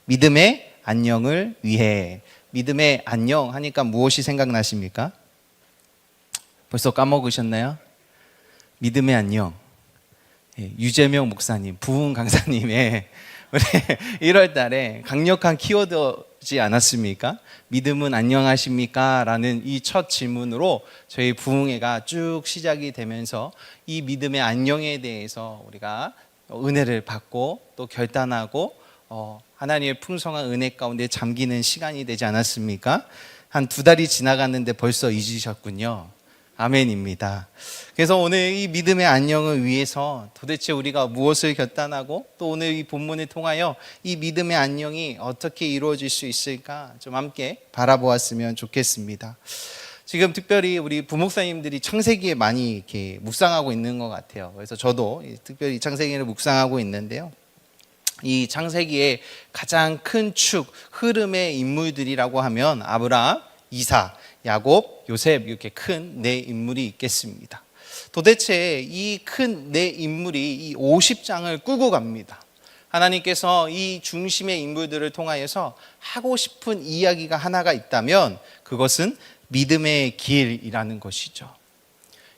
믿음의 안녕을 위해. 믿음의 안녕 하니까 무엇이 생각나십니까? 벌써 까먹으셨나요? 믿음의 안녕. 유재명 목사님, 부흥 강사님의 1월 달에 강력한 키워드지 않았습니까? 믿음은 안녕하십니까? 라는 이 첫 질문으로 저희 부흥회가 쭉 시작이 되면서 이 믿음의 안녕에 대해서 우리가 은혜를 받고 또 결단하고 하나님의 풍성한 은혜 가운데 잠기는 시간이 되지 않았습니까? 한 2달이 지나갔는데 벌써 잊으셨군요. 아멘입니다. 그래서 오늘 이 믿음의 안녕을 위해서 도대체 우리가 무엇을 결단하고 또 오늘 이 본문을 통하여 이 믿음의 안녕이 어떻게 이루어질 수 있을까 좀 함께 바라보았으면 좋겠습니다. 지금 특별히 우리 부목사님들이 창세기에 많이 이렇게 묵상하고 있는 것 같아요. 그래서 저도 특별히 창세기를 묵상하고 있는데요. 이 창세기의 가장 큰 축, 흐름의 인물들이라고 하면 아브라함, 이삭, 야곱, 요셉 이렇게 큰 네 인물이 있겠습니다. 도대체 이 큰 네 인물이 이 50장을 꾸고 갑니다. 하나님께서 이 중심의 인물들을 통하여서 하고 싶은 이야기가 하나가 있다면 그것은 믿음의 길이라는 것이죠.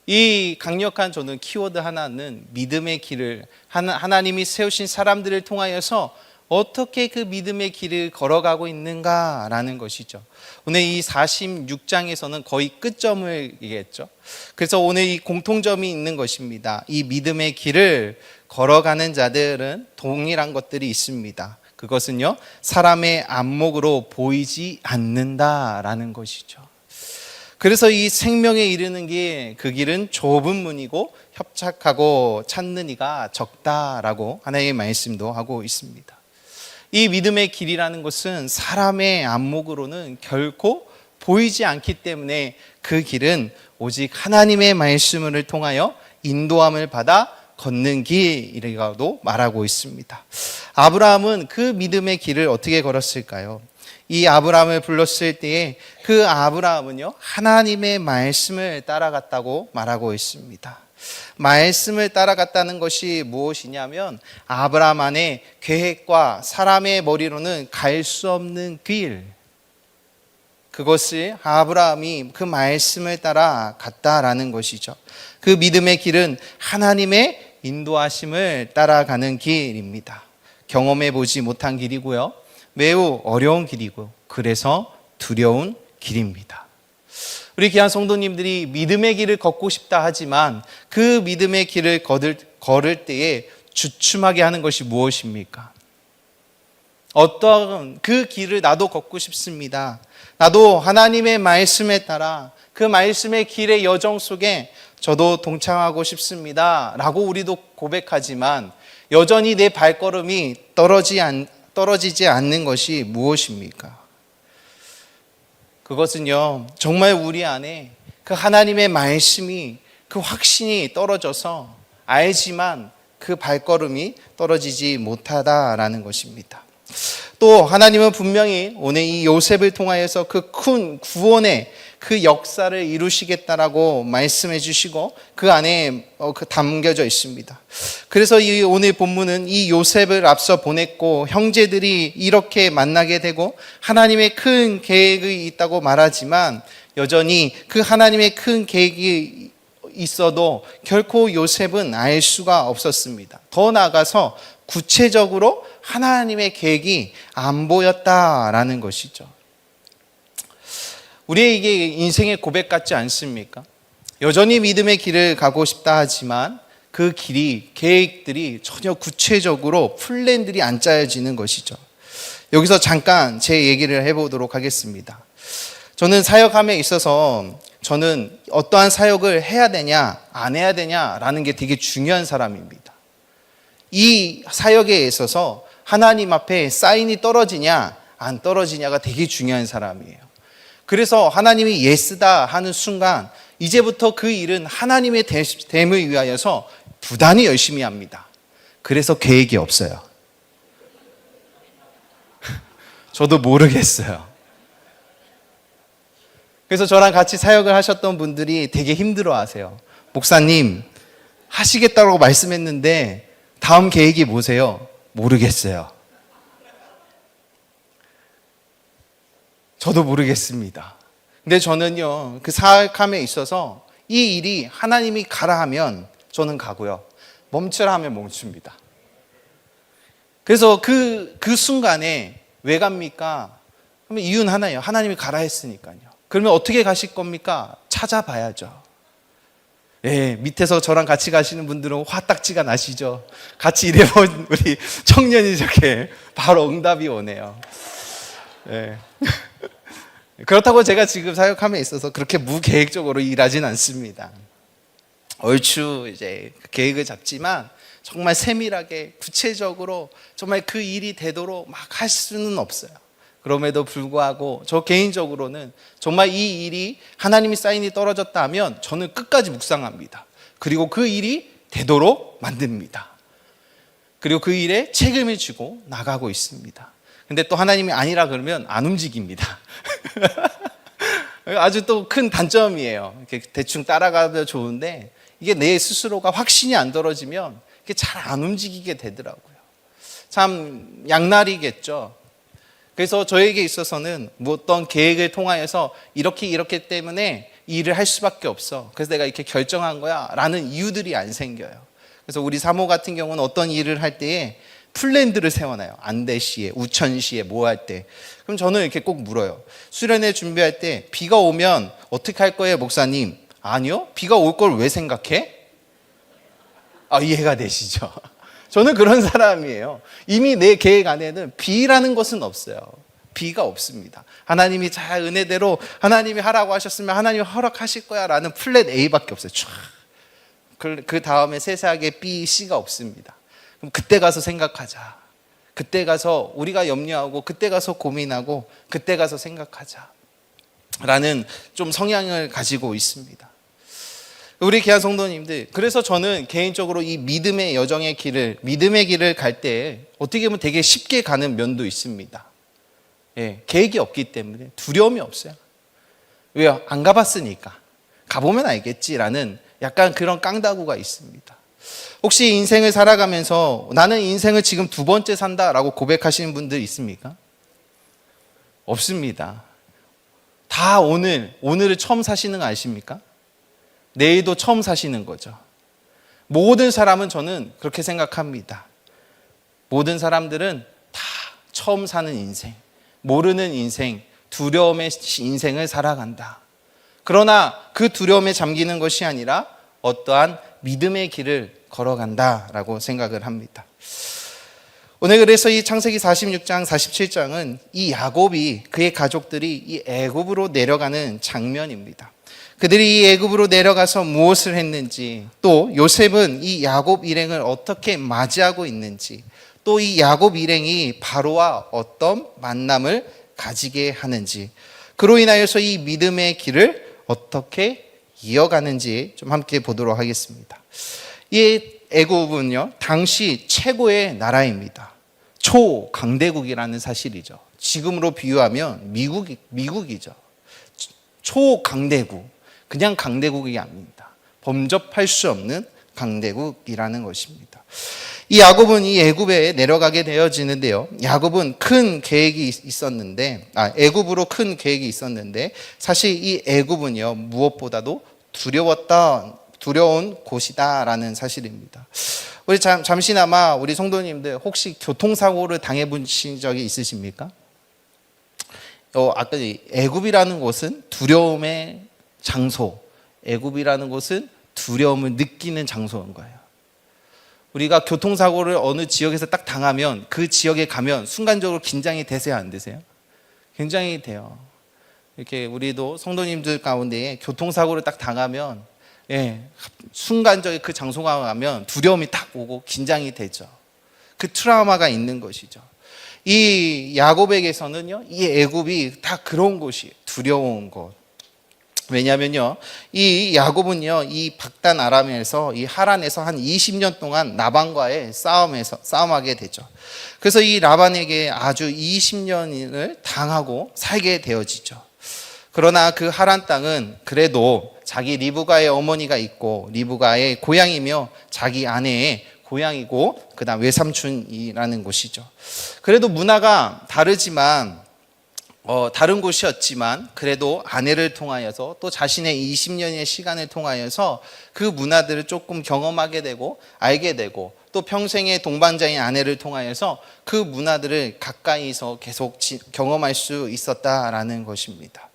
이 강력한 저는 키워드 하나는 믿음의 길을 하나님이 세우신 사람들을 통하여서 어떻게 그 믿음의 길을 걸어가고 있는가라는 것이죠. 오늘 이 46장에서는 거의 끝점을 얘기했죠. 그래서 오늘 이 공통점이 있는 것입니다. 이 믿음의 길을 걸어가는 자들은 동일한 것들이 있습니다. 그것은요, 사람의 안목으로 보이지 않는다라는 것이죠. 그래서 이 생명에 이르는 길, 그 길은 좁은 문이고 협착하고 찾는 이가 적다라고 하나님의 말씀도 하고 있습니다. 이 믿음의 길이라는 것은 사람의 안목으로는 결코 보이지 않기 때문에 그 길은 오직 하나님의 말씀을 통하여 인도함을 받아 걷는 길이라고도 말하고 있습니다. 아브라함은 그 믿음의 길을 어떻게 걸었을까요? 이 아브라함을 불렀을 때에 그 아브라함은요, 하나님의 말씀을 따라갔다고 말하고 있습니다. 말씀을 따라갔다는 것이 무엇이냐면 아브라함 안에 계획과 사람의 머리로는 갈 수 없는 길, 그것을 아브라함이 그 말씀을 따라 갔다라는 것이죠. 그 믿음의 길은 하나님의 인도하심을 따라가는 길입니다. 경험해 보지 못한 길이고요, 매우 어려운 길이고 그래서 두려운 길입니다. 우리 귀한 성도님들이 믿음의 길을 걷고 싶다 하지만 그 믿음의 길을 걸을 때에 주춤하게 하는 것이 무엇입니까? 어떤 그 길을 나도 걷고 싶습니다. 나도 하나님의 말씀에 따라 그 말씀의 길의 여정 속에 저도 동참하고 싶습니다 라고 우리도 고백하지만 여전히 내 발걸음이 떨어지지 않는 것이 무엇입니까? 그것은요, 정말 우리 안에 그 하나님의 말씀이 그 확신이 떨어져서 알지만 그 발걸음이 떨어지지 못하다라는 것입니다. 또 하나님은 분명히 오늘 이 요셉을 통하여서 그 큰 구원의 그 역사를 이루시겠다라고 말씀해 주시고 그 안에 담겨져 있습니다. 그래서 이 오늘 본문은 이 요셉을 앞서 보냈고 형제들이 이렇게 만나게 되고 하나님의 큰 계획이 있다고 말하지만 여전히 그 하나님의 큰 계획이 있어도 결코 요셉은 알 수가 없었습니다. 더 나아가서 구체적으로 하나님의 계획이 안 보였다라는 것이죠. 우리에게 인생의 고백 같지 않습니까? 여전히 믿음의 길을 가고 싶다 하지만 그 길이, 계획들이 전혀 구체적으로 플랜들이 안 짜여지는 것이죠. 여기서 잠깐 제 얘기를 해보도록 하겠습니다. 저는 사역함에 있어서 저는 어떠한 사역을 해야 되냐 안 해야 되냐라는 게 되게 중요한 사람입니다. 이 사역에 있어서 하나님 앞에 사인이 떨어지냐 안 떨어지냐가 되게 중요한 사람이에요. 그래서 하나님이 예스다 하는 순간 이제부터 그 일은 하나님의 됨을 위하여서 부단히 열심히 합니다. 그래서 계획이 없어요. 저도 모르겠어요. 그래서 저랑 같이 사역을 하셨던 분들이 되게 힘들어하세요. 목사님, 하시겠다고 말씀했는데 다음 계획이 뭐세요? 모르겠어요. 저도 모르겠습니다. 근데 저는요, 그 사역함에 있어서 이 일이 하나님이 가라 하면 저는 가고요, 멈추라 하면 멈춥니다. 그래서 그 순간에 왜 갑니까? 그러면 이유는 하나예요. 하나님이 가라 했으니까요. 그러면 어떻게 가실 겁니까? 찾아봐야죠. 예, 밑에서 저랑 같이 가시는 분들은 화딱지가 나시죠. 같이 일해본 우리 청년이 저렇게 바로 응답이 오네요. 예. 그렇다고 제가 지금 사역함에 있어서 그렇게 무계획적으로 일하진 않습니다. 얼추 이제 계획을 잡지만 정말 세밀하게 구체적으로 정말 그 일이 되도록 막 할 수는 없어요. 그럼에도 불구하고 저 개인적으로는 정말 이 일이 하나님이 사인이 떨어졌다 하면 저는 끝까지 묵상합니다. 그리고 그 일이 되도록 만듭니다. 그리고 그 일에 책임을 지고 나가고 있습니다. 근데 또 하나님이 아니라 그러면 안 움직입니다. 아주 또 큰 단점이에요. 이렇게 대충 따라가도 좋은데 이게 내 스스로가 확신이 안 떨어지면 이게 잘 안 움직이게 되더라고요. 참 양날이겠죠. 그래서 저에게 있어서는 어떤 계획을 통하여서 이렇게 때문에 이 일을 할 수밖에 없어. 그래서 내가 이렇게 결정한 거야 라는 이유들이 안 생겨요. 그래서 우리 사모 같은 경우는 어떤 일을 할 때에 플랜들을 세워놔요. 안대시에, 우천시에 뭐 할 때. 그럼 저는 이렇게 꼭 물어요. 수련회 준비할 때 비가 오면 어떻게 할 거예요, 목사님? 아니요. 비가 올 걸 왜 생각해? 이해가 되시죠? 저는 그런 사람이에요. 이미 내 계획 안에는 비라는 것은 없어요. 비가 없습니다. 하나님이 잘 은혜대로 하나님이 하라고 하셨으면 하나님이 허락하실 거야 라는 플랜 A밖에 없어요. 그 다음에 세세하게 B, C가 없습니다. 그럼 그때 가서 생각하자. 그때 가서 우리가 염려하고 그때 가서 고민하고 그때 가서 생각하자 라는 좀 성향을 가지고 있습니다. 우리 귀한 성도님들, 그래서 저는 개인적으로 이 믿음의 여정의 길을, 믿음의 길을 갈 때 어떻게 보면 되게 쉽게 가는 면도 있습니다. 예, 계획이 없기 때문에 두려움이 없어요. 왜요? 안 가봤으니까. 가보면 알겠지라는 약간 그런 깡다구가 있습니다. 혹시 인생을 살아가면서 나는 인생을 지금 두 번째 산다라고 고백하시는 분들 있습니까? 없습니다. 다 오늘을 처음 사시는 거 아십니까? 내일도 처음 사시는 거죠. 모든 사람은 저는 그렇게 생각합니다. 모든 사람들은 다 처음 사는 인생, 모르는 인생, 두려움의 인생을 살아간다. 그러나 그 두려움에 잠기는 것이 아니라 어떠한 믿음의 길을 걸어간다라고 생각을 합니다. 오늘 그래서 이 창세기 46장, 47장은 이 야곱이, 그의 가족들이 이 애굽으로 내려가는 장면입니다. 그들이 이 애굽으로 내려가서 무엇을 했는지, 또 요셉은 이 야곱 일행을 어떻게 맞이하고 있는지, 또 이 야곱 일행이 바로와 어떤 만남을 가지게 하는지, 그로 인하여서 이 믿음의 길을 어떻게 이어가는지 좀 함께 보도록 하겠습니다. 이 애굽은요, 당시 최고의 나라입니다. 초강대국이라는 사실이죠. 지금으로 비유하면 미국이죠. 초강대국. 그냥 강대국이 아닙니다. 범접할 수 없는 강대국이라는 것입니다. 이 야곱은 이 애굽에 내려가게 되어지는데요. 야곱은 큰 계획이 있었는데, 애굽으로 큰 계획이 있었는데, 사실 이 애굽은요, 무엇보다도 두려운 곳이다라는 사실입니다. 우리 잠시나마 우리 성도님들 혹시 교통사고를 당해보신 적이 있으십니까? 아까 애굽이라는 곳은 두려움의 장소, 애굽이라는 곳은 두려움을 느끼는 장소인 거예요. 우리가 교통사고를 어느 지역에서 딱 당하면 그 지역에 가면 순간적으로 긴장이 되세요, 안 되세요? 굉장히 돼요. 이렇게 우리도 성도님들 가운데 교통사고를 딱 당하면 순간적인 그 장소가 가면 두려움이 딱 오고 긴장이 되죠. 그 트라우마가 있는 것이죠. 이 야곱에게서는요, 이 애굽이 다 그런 곳이에요. 두려운 곳. 왜냐하면요, 이 야곱은요, 이 박단 아람에서, 이 하란에서 한 20년 동안 라반과의 싸움하게 되죠. 그래서 이 라반에게 아주 20년을 당하고 살게 되어지죠. 그러나 그 하란 땅은 그래도 자기 리브가의 어머니가 있고 리브가의 고향이며 자기 아내의 고향이고 그다음 외삼촌이라는 곳이죠. 그래도 문화가 다르지만 다른 곳이었지만 그래도 아내를 통하여서 또 자신의 20년의 시간을 통하여서 그 문화들을 조금 경험하게 되고 알게 되고 또 평생의 동반자인 아내를 통하여서 그 문화들을 가까이서 계속 경험할 수 있었다라는 것입니다.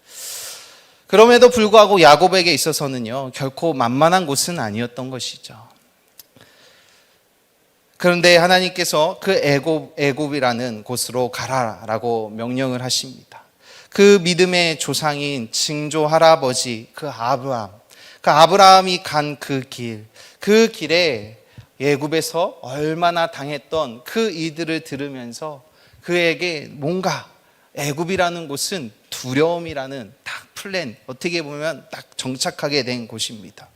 그럼에도 불구하고 야곱에게 있어서는요, 결코 만만한 곳은 아니었던 것이죠. 그런데 하나님께서 그 애굽이라는 곳으로 가라라고 명령을 하십니다. 그 믿음의 조상인 증조 할아버지 그 아브라함이 간 그 길에 애굽에서 얼마나 당했던 그 이들을 들으면서 그에게 뭔가 애굽이라는 곳은 두려움이라는 딱 플랜, 어떻게 보면 딱 정착하게 된 곳입니다.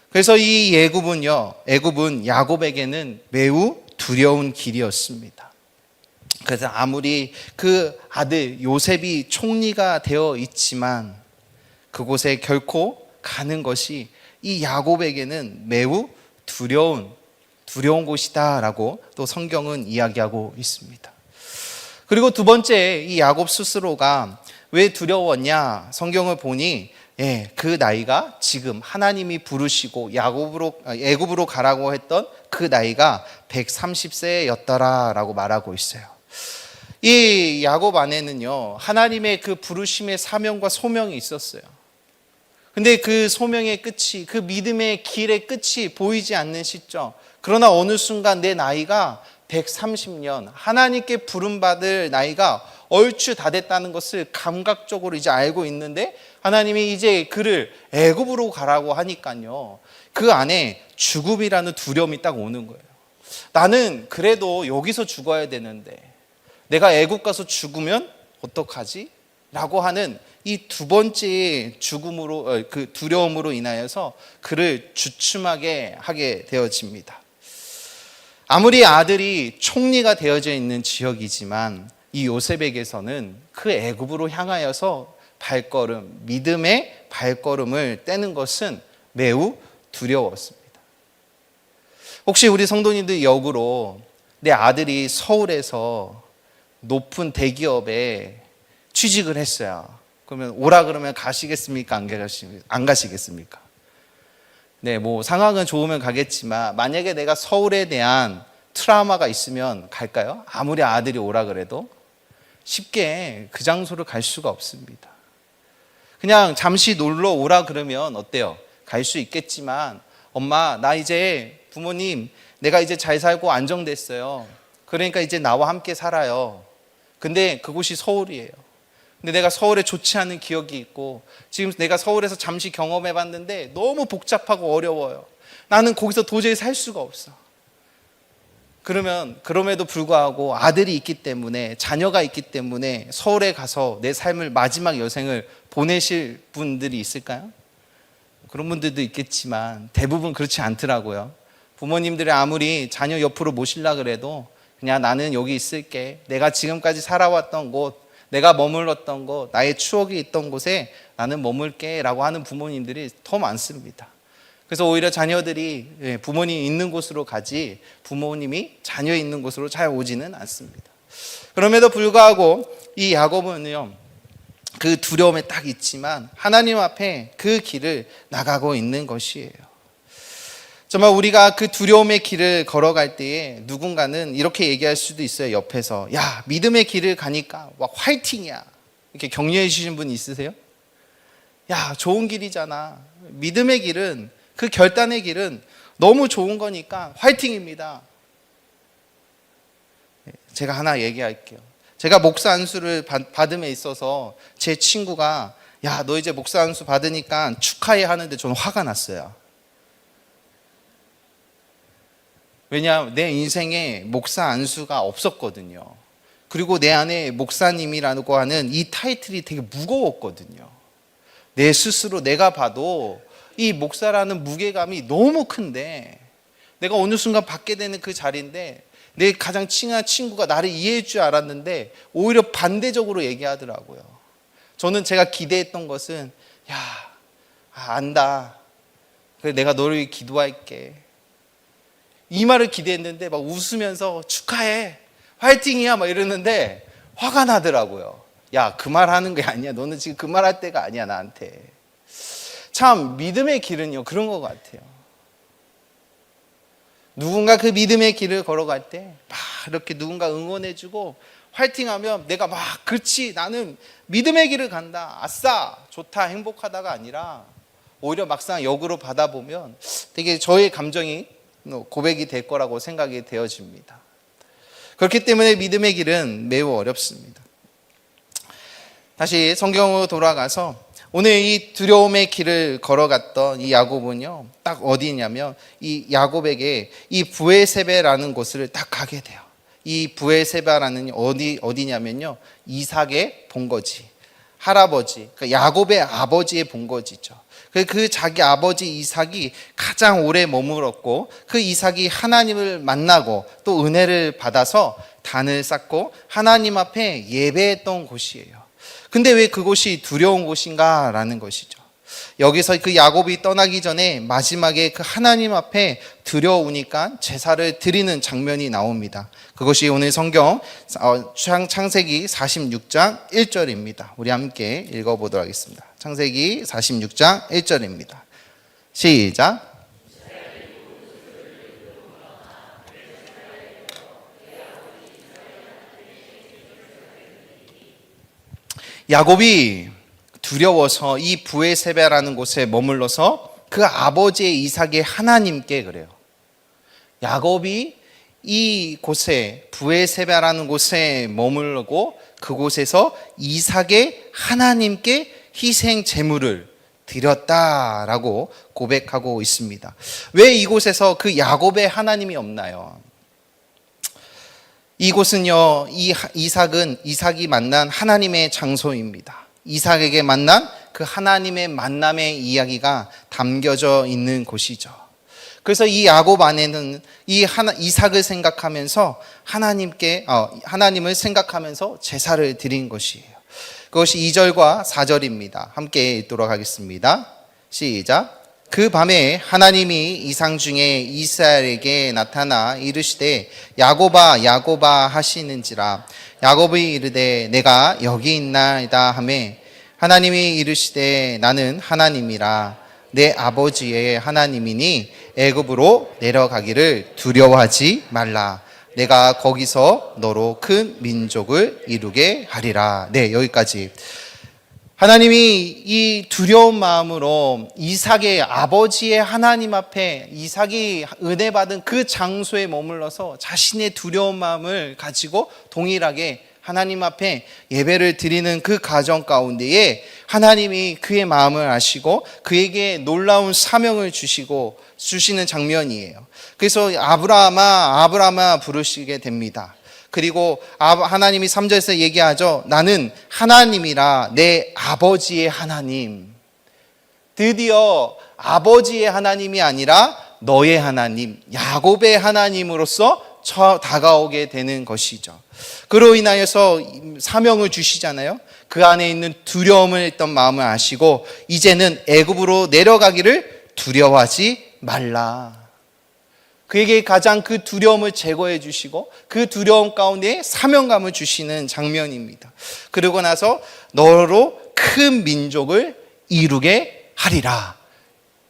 그래서 이 애굽은 야곱에게는 매우 두려운 길이었습니다. 그래서 아무리 그 아들 요셉이 총리가 되어 있지만 그곳에 결코 가는 것이 이 야곱에게는 매우 두려운 곳이다라고 또 성경은 이야기하고 있습니다. 그리고 두 번째, 이 야곱 스스로가 왜 두려웠냐? 성경을 보니 그 나이가 지금 하나님이 부르시고 애굽으로 가라고 했던 그 나이가 130세였더라라고 말하고 있어요. 이 야곱 안에는요, 하나님의 그 부르심의 사명과 소명이 있었어요. 근데 그 소명의 끝이, 그 믿음의 길의 끝이 보이지 않는 시점. 그러나 어느 순간 내 나이가 130년, 하나님께 부름받을 나이가 얼추 다 됐다는 것을 감각적으로 이제 알고 있는데 하나님이 이제 그를 애굽으로 가라고 하니까요, 그 안에 죽음이라는 두려움이 딱 오는 거예요. 나는 그래도 여기서 죽어야 되는데 내가 애굽 가서 죽으면 어떡하지? 라고 하는 이 두 번째 죽음으로, 그 두려움으로 인하여서 그를 주춤하게 하게 되어집니다. 아무리 아들이 총리가 되어져 있는 지역이지만 이 요셉에게서는 그 애굽으로 향하여서 믿음의 발걸음을 떼는 것은 매우 두려웠습니다. 혹시 우리 성도님들 역으로 내 아들이 서울에서 높은 대기업에 취직을 했어요. 그러면 오라 그러면 가시겠습니까? 안 가시겠습니까? 네, 뭐 상황은 좋으면 가겠지만 만약에 내가 서울에 대한 트라우마가 있으면 갈까요? 아무리 아들이 오라 그래도 쉽게 그 장소를 갈 수가 없습니다. 그냥 잠시 놀러 오라 그러면 어때요? 갈 수 있겠지만 엄마, 나 이제 부모님, 내가 이제 잘 살고 안정됐어요. 그러니까 이제 나와 함께 살아요. 근데 그곳이 서울이에요. 근데 내가 서울에 좋지 않은 기억이 있고 지금 내가 서울에서 잠시 경험해 봤는데 너무 복잡하고 어려워요. 나는 거기서 도저히 살 수가 없어. 그러면 그럼에도 불구하고 아들이 있기 때문에, 자녀가 있기 때문에 서울에 가서 내 삶을 마지막 여생을 보내실 분들이 있을까요? 그런 분들도 있겠지만 대부분 그렇지 않더라고요. 부모님들이 아무리 자녀 옆으로 모시려 그래도 그냥 나는 여기 있을게. 내가 지금까지 살아왔던 곳, 내가 머물렀던 곳, 나의 추억이 있던 곳에 나는 머물게 라고 하는 부모님들이 더 많습니다. 그래서 오히려 자녀들이 부모님이 있는 곳으로 가지 부모님이 자녀 있는 곳으로 잘 오지는 않습니다. 그럼에도 불구하고 이 야곱은요, 그 두려움에 딱 있지만 하나님 앞에 그 길을 나가고 있는 것이에요. 정말 우리가 그 두려움의 길을 걸어갈 때에 누군가는 이렇게 얘기할 수도 있어요. 옆에서 야, 믿음의 길을 가니까 와, 화이팅이야, 이렇게 격려해 주시는 분 있으세요? 야, 좋은 길이잖아. 믿음의 길은, 그 결단의 길은 너무 좋은 거니까 화이팅입니다. 제가 하나 얘기할게요. 제가 목사 안수를 받음에 있어서 제 친구가 야, 너 이제 목사 안수 받으니까 축하해 하는데 저는 화가 났어요. 왜냐하면 내 인생에 목사 안수가 없었거든요. 그리고 내 안에 목사님이라고 하는 이 타이틀이 되게 무거웠거든요. 내 스스로 내가 봐도 이 목사라는 무게감이 너무 큰데 내가 어느 순간 받게 되는 그 자리인데 내 가장 친한 친구가 나를 이해해 줄 알았는데 오히려 반대적으로 얘기하더라고요. 저는 제가 기대했던 것은 야, 안다. 그래, 내가 너를 위해 기도할게. 이 말을 기대했는데 막 웃으면서 축하해, 화이팅이야 막 이러는데 화가 나더라고요. 야, 그 말 하는 게 아니야. 너는 지금 그 말 할 때가 아니야, 나한테. 참 믿음의 길은요, 그런 것 같아요. 누군가 그 믿음의 길을 걸어갈 때 막 이렇게 누군가 응원해주고 화이팅하면 내가 막 그렇지, 나는 믿음의 길을 간다, 아싸 좋다, 행복하다가 아니라 오히려 막상 역으로 받아보면 되게 저의 감정이 고백이 될 거라고 생각이 되어집니다. 그렇기 때문에 믿음의 길은 매우 어렵습니다. 다시 성경으로 돌아가서 오늘 이 두려움의 길을 걸어갔던 이 야곱은요, 딱 어디냐면 이 야곱에게 이 브에세바라는 곳을 딱 가게 돼요. 이 브에세바라는 어디냐면요, 이삭의 본거지, 할아버지, 그러니까 야곱의 아버지의 본거지죠. 그 자기 아버지 이삭이 가장 오래 머물었고, 그 이삭이 하나님을 만나고 또 은혜를 받아서 단을 쌓고 하나님 앞에 예배했던 곳이에요. 근데 왜 그곳이 두려운 곳인가 라는 것이죠. 여기서 그 야곱이 떠나기 전에 마지막에 그 하나님 앞에 두려우니까 제사를 드리는 장면이 나옵니다. 그것이 오늘 성경 창세기 46장 1절입니다. 우리 함께 읽어보도록 하겠습니다. 창세기 46장 1절입니다. 시작. 야곱이 두려워서 이 브에세바라는 곳에 머물러서 그 아버지의 이삭의 하나님께 그래요. 야곱이 이 곳에 브에세바라는 곳에 머물고 그곳에서 이삭의 하나님께 희생 제물을 드렸다라고 고백하고 있습니다. 왜 이곳에서 그 야곱의 하나님이 없나요? 이곳은요, 이삭이 만난 하나님의 장소입니다. 이삭에게 만난 그 하나님의 만남의 이야기가 담겨져 있는 곳이죠. 그래서 이 야곱 안에는 이삭을 생각하면서 하나님을 생각하면서 제사를 드린 것이에요. 그것이 2절과 4절입니다. 함께 읽도록 하겠습니다. 시작. 그 밤에 하나님이 이상 중에 이스라엘에게 나타나 이르시되 야곱아 야곱아 하시는지라. 야곱이 이르되 내가 여기 있나이다 하매 하나님이 이르시되 나는 하나님이라 내 아버지의 하나님이니 애굽으로 내려가기를 두려워하지 말라. 내가 거기서 너로 큰 민족을 이루게 하리라. 네, 여기까지. 하나님이 이 두려운 마음으로 이삭의 아버지의 하나님 앞에 이삭이 은혜 받은 그 장소에 머물러서 자신의 두려운 마음을 가지고 동일하게 하나님 앞에 예배를 드리는 그 가정 가운데에 하나님이 그의 마음을 아시고 그에게 놀라운 사명을 주시는 장면이에요. 그래서 아브라함아 부르시게 됩니다. 그리고 하나님이 3절에서 얘기하죠. 나는 하나님이라 내 아버지의 하나님. 드디어 아버지의 하나님이 아니라 너의 하나님, 야곱의 하나님으로서 다가오게 되는 것이죠. 그로 인하여서 사명을 주시잖아요. 그 안에 있는 두려움을 했던 마음을 아시고 이제는 애굽으로 내려가기를 두려워하지 말라. 그에게 가장 그 두려움을 제거해 주시고 그 두려움 가운데 사명감을 주시는 장면입니다. 그러고 나서 너로 큰 민족을 이루게 하리라.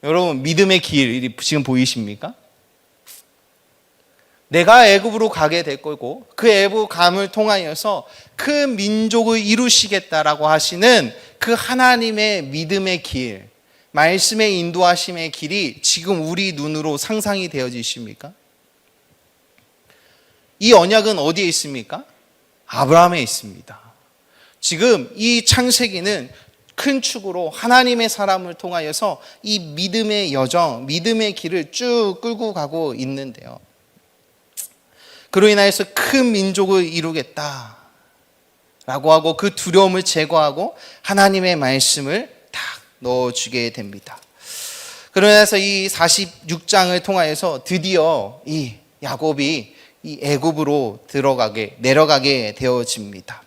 여러분, 믿음의 길 지금 보이십니까? 내가 애굽으로 가게 될 거고 그 애굽감을 통하여서 큰 민족을 이루시겠다라고 하시는 그 하나님의 믿음의 길, 말씀의 인도하심의 길이 지금 우리 눈으로 상상이 되어지십니까? 이 언약은 어디에 있습니까? 아브라함에 있습니다. 지금 이 창세기는 큰 축으로 하나님의 사람을 통하여서 이 믿음의 여정, 믿음의 길을 쭉 끌고 가고 있는데요. 그로 인하여서 큰 민족을 이루겠다 라고 하고 그 두려움을 제거하고 하나님의 말씀을 딱 넣어주게 됩니다. 그러면서 이 46장을 통하여서 드디어 이 야곱이 이 애굽으로 내려가게 되어집니다.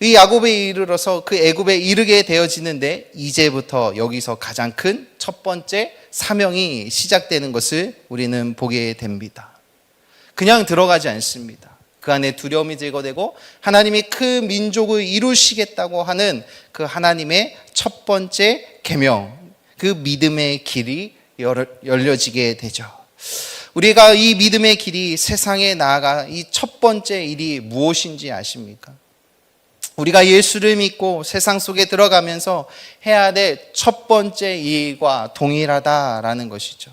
이 야곱에 이르러서 그 애굽에 이르게 되어지는데 이제부터 여기서 가장 큰 첫 번째 사명이 시작되는 것을 우리는 보게 됩니다. 그냥 들어가지 않습니다. 그 안에 두려움이 제거되고 하나님이 그 민족을 이루시겠다고 하는 그 하나님의 첫 번째 계명, 그 믿음의 길이 열려지게 되죠. 우리가 이 믿음의 길이 세상에 나아가 이 첫 번째 일이 무엇인지 아십니까? 우리가 예수를 믿고 세상 속에 들어가면서 해야 될 첫 번째 일과 동일하다라는 것이죠.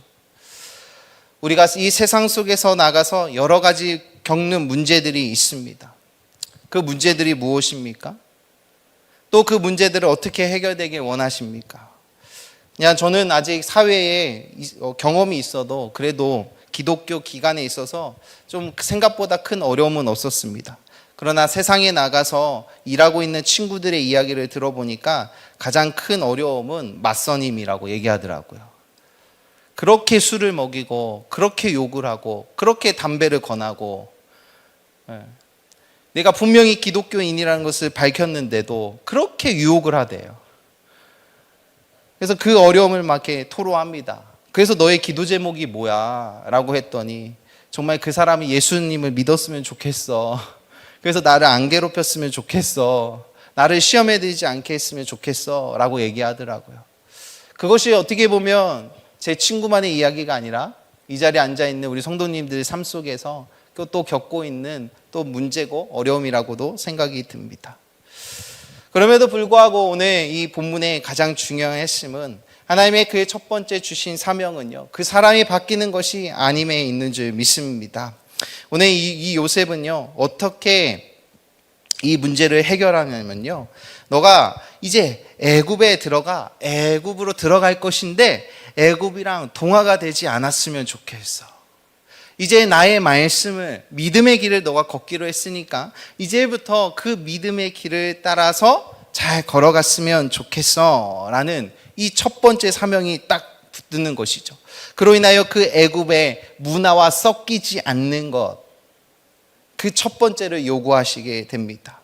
우리가 이 세상 속에서 나가서 여러 가지 겪는 문제들이 있습니다. 그 문제들이 무엇입니까? 또 그 문제들을 어떻게 해결되길 원하십니까? 그냥 저는 아직 사회에 경험이 있어도 그래도 기독교 기관에 있어서 좀 생각보다 큰 어려움은 없었습니다. 그러나 세상에 나가서 일하고 있는 친구들의 이야기를 들어보니까 가장 큰 어려움은 맞선임이라고 얘기하더라고요. 그렇게 술을 먹이고 그렇게 욕을 하고 그렇게 담배를 권하고, 내가 분명히 기독교인이라는 것을 밝혔는데도 그렇게 유혹을 하대요. 그래서 그 어려움을 막 이렇게 토로합니다. 그래서 너의 기도 제목이 뭐야? 라고 했더니 정말 그 사람이 예수님을 믿었으면 좋겠어. 그래서 나를 안 괴롭혔으면 좋겠어. 나를 시험에 들지 않게 했으면 좋겠어. 라고 얘기하더라고요. 그것이 어떻게 보면 제 친구만의 이야기가 아니라 이 자리에 앉아있는 우리 성도님들 삶 속에서 또 겪고 있는 또 문제고 어려움이라고도 생각이 듭니다. 그럼에도 불구하고 오늘 이 본문의 가장 중요한 핵심은 하나님의 그의 첫 번째 주신 사명은요, 그 사람이 바뀌는 것이 아님에 있는 줄 믿습니다. 오늘 이 요셉은요, 어떻게 이 문제를 해결하냐면요, 너가 이제 애굽으로 들어갈 것인데 애굽이랑 동화가 되지 않았으면 좋겠어. 이제 나의 말씀을, 믿음의 길을 너가 걷기로 했으니까 이제부터 그 믿음의 길을 따라서 잘 걸어갔으면 좋겠어 라는 이 첫 번째 사명이 딱 붙는 것이죠. 그로 인하여 그 애굽의 문화와 섞이지 않는 것, 그 첫 번째를 요구하시게 됩니다.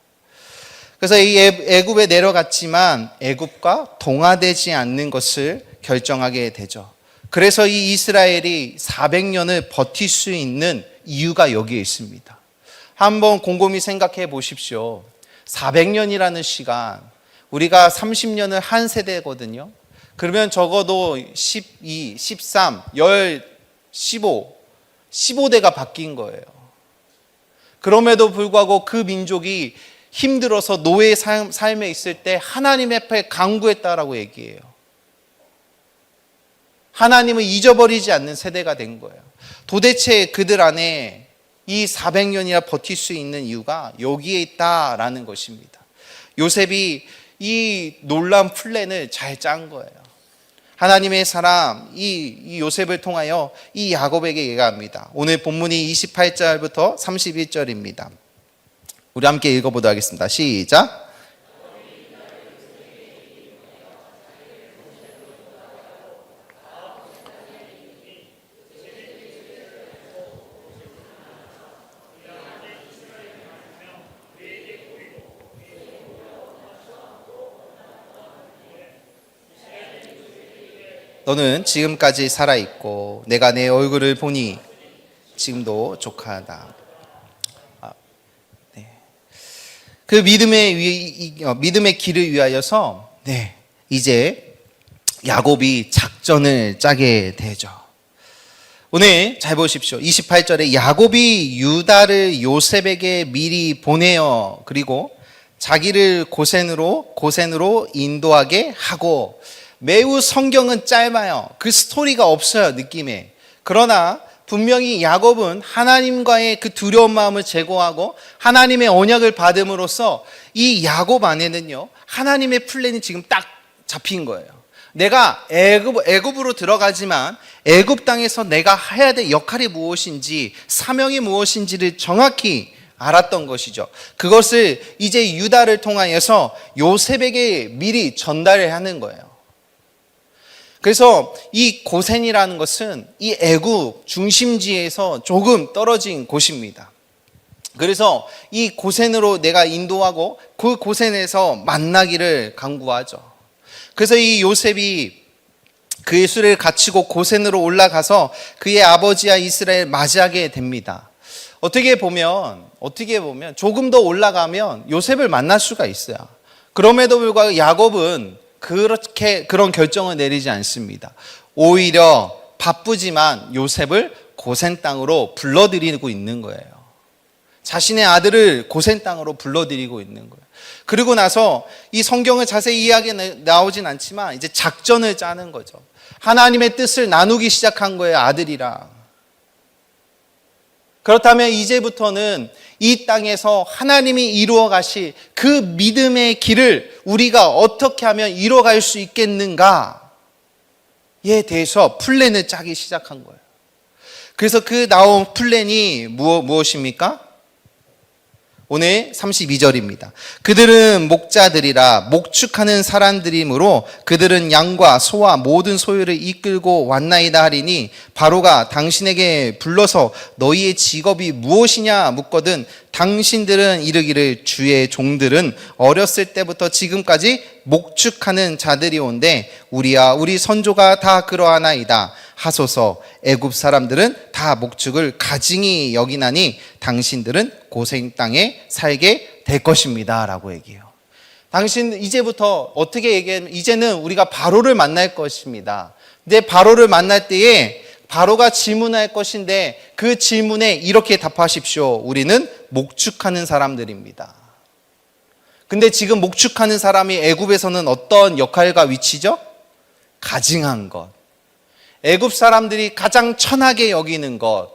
그래서 이 애굽에 내려갔지만 애굽과 동화되지 않는 것을 결정하게 되죠. 그래서 이 이스라엘이 400년을 버틸 수 있는 이유가 여기에 있습니다. 한번 곰곰이 생각해 보십시오. 400년이라는 시간, 우리가 30년을 한 세대거든요. 그러면 적어도 12, 13, 15, 15대가 바뀐 거예요. 그럼에도 불구하고 그 민족이 힘들어서 노예 삶에 있을 때 하나님 앞에 간구했다라고 얘기해요. 하나님을 잊어버리지 않는 세대가 된 거예요. 도대체 그들 안에 이 400년이나 버틸 수 있는 이유가 여기에 있다라는 것입니다. 요셉이 이 놀라운 플랜을 잘 짠 거예요. 하나님의 사람 이 요셉을 통하여 이 야곱에게 얘기합니다. 오늘 본문이 28절부터 31절입니다. 우리 함께 읽어보도록 하겠습니다. 시작. 너는 지금까지 살아있고 내가 내 얼굴을 보니 지금도 족하다. 그 믿음의 길을 위하여서 이제 야곱이 작전을 짜게 되죠. 오늘 잘 보십시오. 28절에 야곱이 유다를 요셉에게 미리 보내어 그리고 자기를 고센으로 인도하게 하고, 매우 성경은 짧아요. 그 스토리가 없어요, 느낌에. 그러나 분명히 야곱은 하나님과의 그 두려운 마음을 제거하고 하나님의 언약을 받음으로써 이 야곱 안에는요, 하나님의 플랜이 지금 딱 잡힌 거예요. 내가 애굽으로 들어가지만 애굽 땅에서 내가 해야 될 역할이 무엇인지, 사명이 무엇인지를 정확히 알았던 것이죠. 그것을 이제 유다를 통하여서 요셉에게 미리 전달을 하는 거예요. 그래서 이 고센이라는 것은 이 애굽 중심지에서 조금 떨어진 곳입니다. 그래서 이 고센으로 내가 인도하고 그 고센에서 만나기를 간구하죠. 그래서 이 요셉이 그의 수레를 갖추고 고센으로 올라가서 그의 아버지와 이스라엘 맞이하게 됩니다. 어떻게 보면 어떻게 보면 조금 더 올라가면 요셉을 만날 수가 있어요. 그럼에도 불구하고 야곱은 그런 결정을 내리지 않습니다. 오히려 바쁘지만 요셉을 고센 땅으로 불러들이고 있는 거예요. 자신의 아들을 고센 땅으로 불러들이고 있는 거예요. 그리고 나서 이 성경을 자세히 이야기 나오진 않지만 이제 작전을 짜는 거죠. 하나님의 뜻을 나누기 시작한 거예요, 아들이랑. 그렇다면 이제부터는 이 땅에서 하나님이 이루어 가실 그 믿음의 길을 우리가 어떻게 하면 이루어갈 수 있겠는가에 대해서 플랜을 짜기 시작한 거예요. 그래서 그 나온 플랜이 무엇입니까? 오늘 32절입니다. 그들은 목자들이라 목축하는 사람들이므로 그들은 양과 소와 모든 소유를 이끌고 왔나이다 하리니 바로가 당신에게 불러서 너희의 직업이 무엇이냐 묻거든 당신들은 이르기를 주의 종들은 어렸을 때부터 지금까지 목축하는 자들이온데 우리와 우리 선조가 다 그러하나이다 하소서. 애굽 사람들은 다 목축을 가증히 여기나니 당신들은 고생 땅에 살게 될 것입니다 라고 얘기해요. 당신 이제부터 어떻게 얘기하면 이제는 우리가 바로를 만날 것입니다. 근데 바로를 만날 때에 바로가 질문할 것인데 그 질문에 이렇게 답하십시오. 우리는 목축하는 사람들입니다. 근데 지금 목축하는 사람이 애굽에서는 어떤 역할과 위치죠? 가증한 것. 애굽 사람들이 가장 천하게 여기는 것,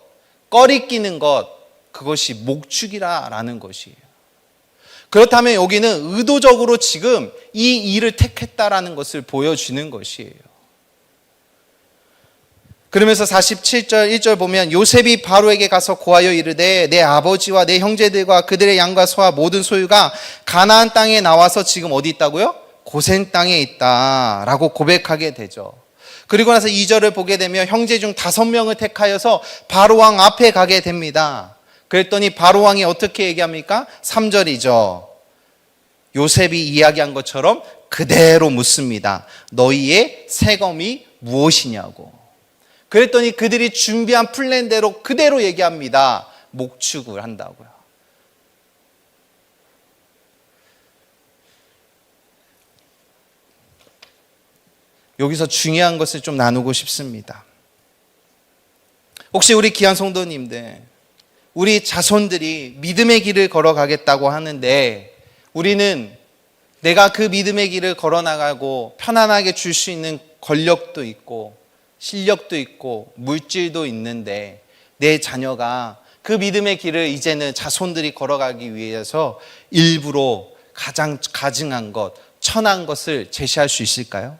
꺼리끼는 것, 그것이 목축이라는 것이에요. 그렇다면 여기는 의도적으로 지금 이 일을 택했다라는 것을 보여주는 것이에요. 그러면서 47절 1절 보면 요셉이 바로에게 가서 고하여 이르되 내 아버지와 내 형제들과 그들의 양과 소와 모든 소유가 가나안 땅에 나와서 지금 어디 있다고요? 고센 땅에 있다라고 고백하게 되죠. 그리고 나서 2절을 보게 되면 형제 중 5명을 택하여서 바로왕 앞에 가게 됩니다. 그랬더니 바로왕이 어떻게 얘기합니까? 3절이죠. 요셉이 이야기한 것처럼 그대로 묻습니다. 너희의 세금이 무엇이냐고. 그랬더니 그들이 준비한 플랜대로 그대로 얘기합니다. 목축을 한다고요. 여기서 중요한 것을 좀 나누고 싶습니다. 혹시 우리 귀한 성도님들, 우리 자손들이 믿음의 길을 걸어가겠다고 하는데 우리는 내가 그 믿음의 길을 걸어나가고 편안하게 줄 수 있는 권력도 있고 실력도 있고 물질도 있는데 내 자녀가 그 믿음의 길을 이제는 자손들이 걸어가기 위해서 일부러 가장 가증한 것, 천한 것을 제시할 수 있을까요?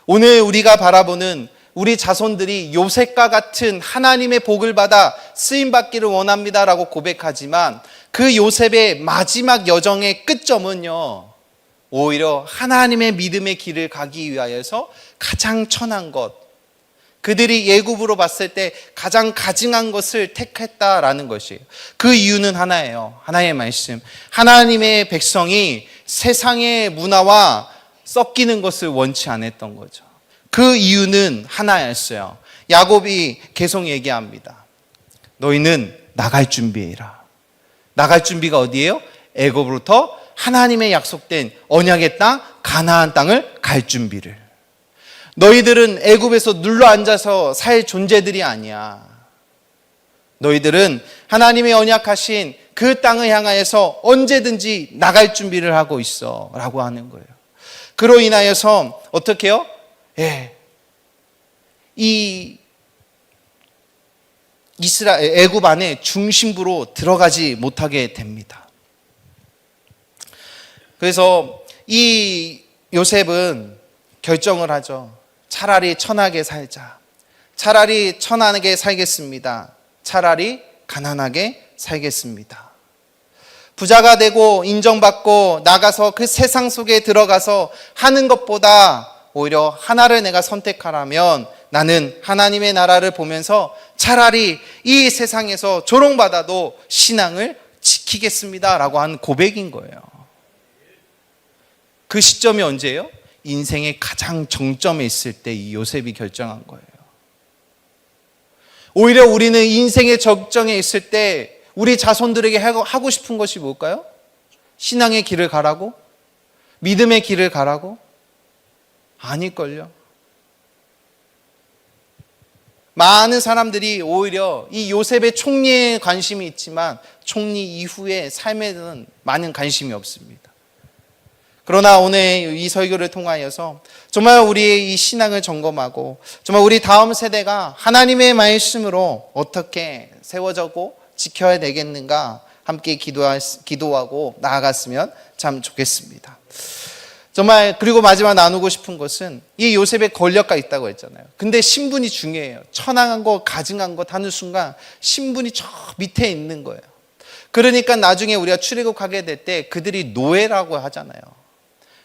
오늘 우리가 바라보는 우리 자손들이 요셉과 같은 하나님의 복을 받아 쓰임받기를 원합니다라고 고백하지만 그 요셉의 마지막 여정의 끝점은요, 오히려 하나님의 믿음의 길을 가기 위하여서 가장 천한 것, 그들이 예굽으로 봤을 때 가장 가증한 것을 택했다라는 것이에요. 그 이유는 하나예요. 하나의 말씀. 하나님의 백성이 세상의 문화와 섞이는 것을 원치 않았던 거죠. 그 이유는 하나였어요. 야곱이 계속 얘기합니다. 너희는 나갈 준비해라. 나갈 준비가 어디예요? 애굽으로부터 하나님의 약속된 언약의 땅 가나안 땅을 갈 준비를. 너희들은 애굽에서 눌러 앉아서 살 존재들이 아니야. 너희들은 하나님의 언약하신 그 땅을 향하여서 언제든지 나갈 준비를 하고 있어 라고 하는 거예요. 그로 인하여서 어떻게 해요? 이 애굽 안에 중심부로 들어가지 못하게 됩니다. 그래서 이 요셉은 결정을 하죠. 차라리 천하게 살자. 차라리 천하게 살겠습니다. 차라리 가난하게 살겠습니다. 부자가 되고 인정받고 나가서 그 세상 속에 들어가서 하는 것보다 오히려 하나를 내가 선택하라면 나는 하나님의 나라를 보면서 차라리 이 세상에서 조롱받아도 신앙을 지키겠습니다 라고 한 고백인 거예요. 그 시점이 언제예요? 인생의 가장 정점에 있을 때 이 요셉이 결정한 거예요. 오히려 우리는 인생의 적정에 있을 때 우리 자손들에게 하고 싶은 것이 뭘까요? 신앙의 길을 가라고? 믿음의 길을 가라고? 아닐걸요. 많은 사람들이 오히려 이 요셉의 총리에 관심이 있지만 총리 이후의 삶에는 많은 관심이 없습니다. 그러나 오늘 이 설교를 통하여서 정말 우리의 이 신앙을 점검하고 정말 우리 다음 세대가 하나님의 말씀으로 어떻게 세워져고 지켜야 되겠는가 함께 기도하고 나아갔으면 참 좋겠습니다. 정말 그리고 마지막 나누고 싶은 것은 이 요셉의 권력가 있다고 했잖아요. 근데 신분이 중요해요. 천황한 거 가증한 거 하는 순간 신분이 저 밑에 있는 거예요. 그러니까 나중에 우리가 출애굽하게 될 때 그들이 노예라고 하잖아요.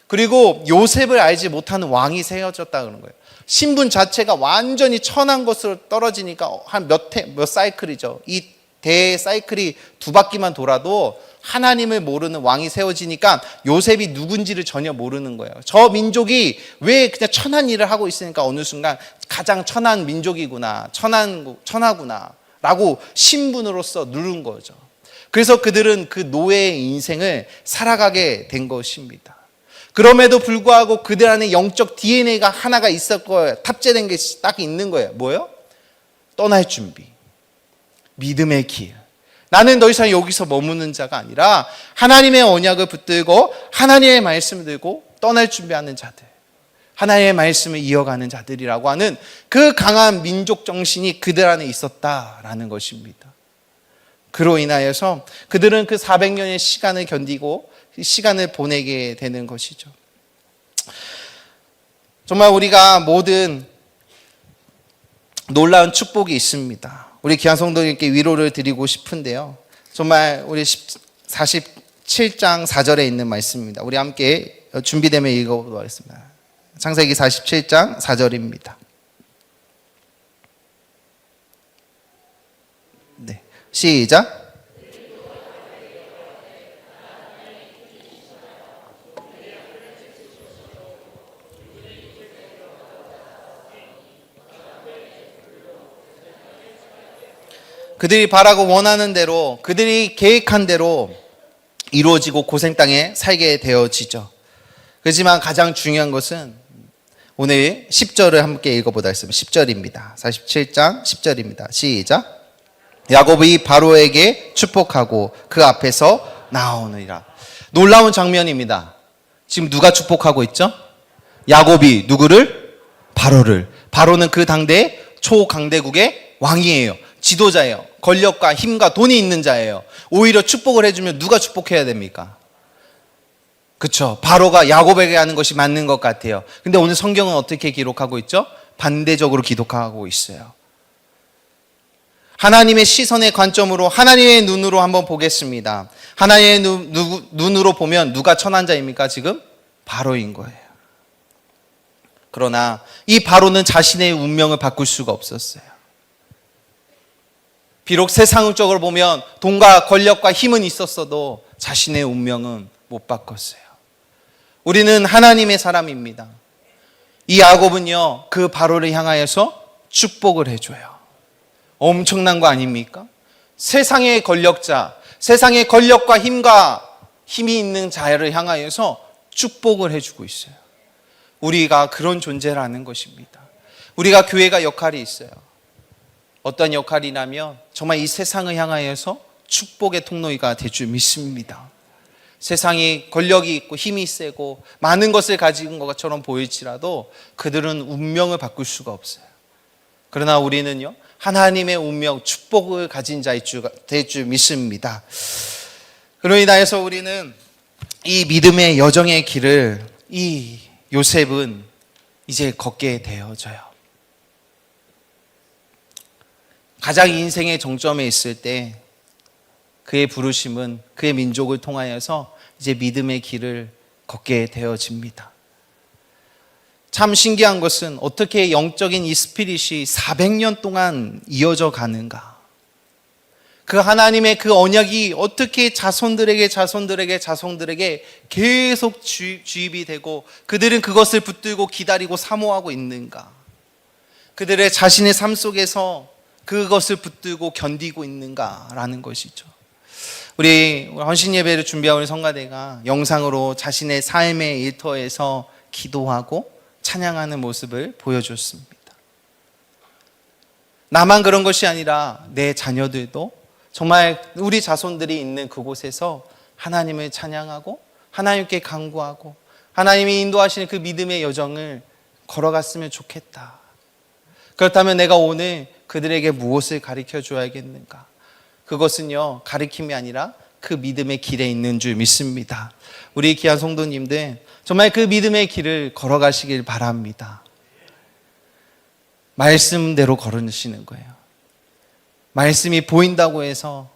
그리고 요셉을 알지 못하는 왕이 세워졌다 그런 거예요. 신분 자체가 완전히 천한 것으로 떨어지니까 한 몇 사이클이죠. 이 대 사이클이 2바퀴만 돌아도 하나님을 모르는 왕이 세워지니까 요셉이 누군지를 전혀 모르는 거예요. 저 민족이 왜 그냥 천한 일을 하고 있으니까 어느 순간 가장 천한 민족이구나, 천하구나 라고 신분으로서 누른 거죠. 그래서 그들은 그 노예의 인생을 살아가게 된 것입니다. 그럼에도 불구하고 그들 안에 영적 DNA가 하나가 있었고요. 탑재된 게 딱 있는 거예요. 뭐예요? 떠날 준비. 믿음의 길. 나는 더 이상 여기서 머무는 자가 아니라 하나님의 언약을 붙들고 하나님의 말씀을 들고 떠날 준비하는 자들. 하나님의 말씀을 이어가는 자들이라고 하는 그 강한 민족 정신이 그들 안에 있었다라는 것입니다. 그로 인하여서 그들은 그 400년의 시간을 견디고 시간을 보내게 되는 것이죠. 정말 우리가 모든 놀라운 축복이 있습니다. 우리 귀한 성도님께 위로를 드리고 싶은데요. 정말 우리 47장 4절에 있는 말씀입니다. 우리 함께 준비되면 읽어보도록 하겠습니다. 창세기 47장 4절입니다. 네, 시작. 그들이 바라고 원하는 대로 그들이 계획한 대로 이루어지고 고생 땅에 살게 되어지죠. 그렇지만 가장 중요한 것은 오늘 10절을 함께 읽어보도록 하겠습니다. 10절입니다. 47장 10절입니다. 시작. 야곱이 바로에게 축복하고 그 앞에서 나오느니라. 놀라운 장면입니다. 지금 누가 축복하고 있죠? 야곱이 누구를? 바로를. 바로는 그 당대 초강대국의 왕이에요. 지도자예요. 권력과 힘과 돈이 있는 자예요. 오히려 축복을 해주면 누가 축복해야 됩니까? 그렇죠. 바로가 야곱에게 하는 것이 맞는 것 같아요. 근데 오늘 성경은 어떻게 기록하고 있죠? 반대적으로 기록하고 있어요. 하나님의 시선의 관점으로 하나님의 눈으로 한번 보겠습니다. 하나님의 눈으로 보면 누가 천한 자입니까? 지금 바로인 거예요. 그러나 이 바로는 자신의 운명을 바꿀 수가 없었어요. 비록 세상적으로 보면 돈과 권력과 힘은 있었어도 자신의 운명은 못 바꿨어요. 우리는 하나님의 사람입니다. 이 야곱은요, 그 바로를 향하여서 축복을 해줘요. 엄청난 거 아닙니까? 세상의 권력자, 세상의 권력과 힘이 있는 자를 향하여서 축복을 해주고 있어요. 우리가 그런 존재라는 것입니다. 우리가 교회가 역할이 있어요. 어떤 역할이냐면 정말 이 세상을 향하여서 축복의 통로가 될 줄 믿습니다. 세상이 권력이 있고 힘이 세고 많은 것을 가진 것처럼 보일지라도 그들은 운명을 바꿀 수가 없어요. 그러나 우리는요, 하나님의 운명, 축복을 가진 자일 될 줄 믿습니다. 그로 인하여서 우리는 이 믿음의 여정의 길을 이 요셉은 이제 걷게 되어져요. 가장 인생의 정점에 있을 때 그의 부르심은 그의 민족을 통하여서 이제 믿음의 길을 걷게 되어집니다. 참 신기한 것은 어떻게 영적인 이 스피릿이 400년 동안 이어져 가는가. 그 하나님의 그 언약이 어떻게 자손들에게 계속 주입이 되고 그들은 그것을 붙들고 기다리고 사모하고 있는가. 그들의 자신의 삶 속에서 그것을 붙들고 견디고 있는가라는 것이죠. 우리 헌신 예배를 준비하는 성가대가 영상으로 자신의 삶의 일터에서 기도하고 찬양하는 모습을 보여줬습니다. 나만 그런 것이 아니라 내 자녀들도 정말 우리 자손들이 있는 그곳에서 하나님을 찬양하고 하나님께 간구하고 하나님이 인도하시는 그 믿음의 여정을 걸어갔으면 좋겠다. 그렇다면 내가 오늘 그들에게 무엇을 가르쳐 줘야겠는가? 그것은요, 가르침이 아니라 그 믿음의 길에 있는 줄 믿습니다. 우리 귀한 성도님들, 정말 그 믿음의 길을 걸어가시길 바랍니다. 말씀대로 걸으시는 거예요. 말씀이 보인다고 해서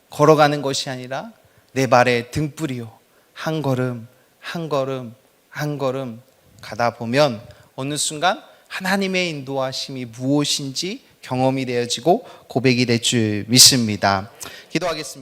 걸어가는 것이 아니라 내 발의 등불이요, 한 걸음 한 걸음 한 걸음 가다 보면 어느 순간 하나님의 인도하심이 무엇인지 경험이 되어지고 고백이 될 줄 믿습니다. 기도하겠습니다.